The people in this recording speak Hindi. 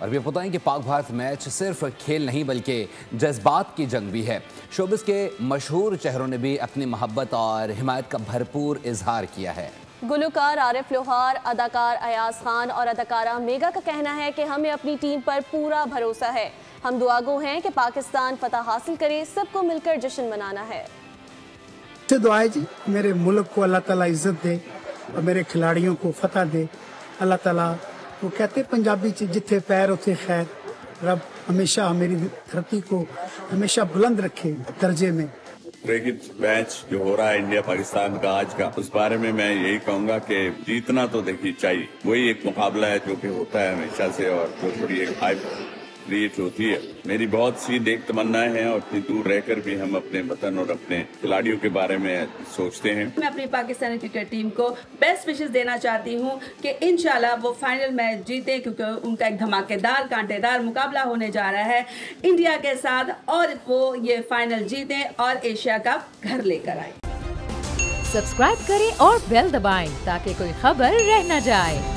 और भी बताएं कि पाक भारत मैच सिर्फ खेल नहीं बल्कि जज्बात की जंग भी है। शोबिस के मशहूर चेहरों ने भी अपनी मोहब्बत और हिमायत का भरपूर इजहार किया है। गुलकार आरिफ लोहार, अदाकार अयाज खान और अदाकारा मेगा का कहना है कि हमें अपनी टीम पर पूरा भरोसा है। हम दुआगो हैं कि पाकिस्तान फतह हासिल करे, सबको मिलकर जश्न मनाना है। दुआ है जी, मेरे मुल्क को अल्लाह ताला इज्जत दे और मेरे खिलाड़ियों को फतह दे। अल्लाह ताला, वो कहते पंजाबी च जिथे पैर उथे खैर, रब हमेशा मेरी धरती को हमेशा बुलंद रखे दर्जे में। क्रिकेट मैच जो हो रहा है इंडिया पाकिस्तान का आज का, उस बारे में मैं यही कहूंगा कि जीतना तो देखिए चाहिए। वही एक मुकाबला है जो कि होता है हमेशा से और जो थोड़ी एक हाइप क्रिएट होती है। मेरी बहुत सी नेक तमन्नाएं हैं और इतनी दूर रहकर भी हम अपने वतन और अपने खिलाड़ियों के बारे में सोचते हैं। मैं अपनी पाकिस्तानी क्रिकेट टीम को बेस्ट विशेस देना चाहती हूं कि इंशाल्लाह वो फाइनल मैच जीते, क्योंकि उनका एक धमाकेदार कांटेदार मुकाबला होने जा रहा है इंडिया के साथ और वो ये फाइनल जीते और एशिया कप घर लेकर आए। सब्सक्राइब करें और बेल दबाएं ताकि कोई खबर रह न जाए।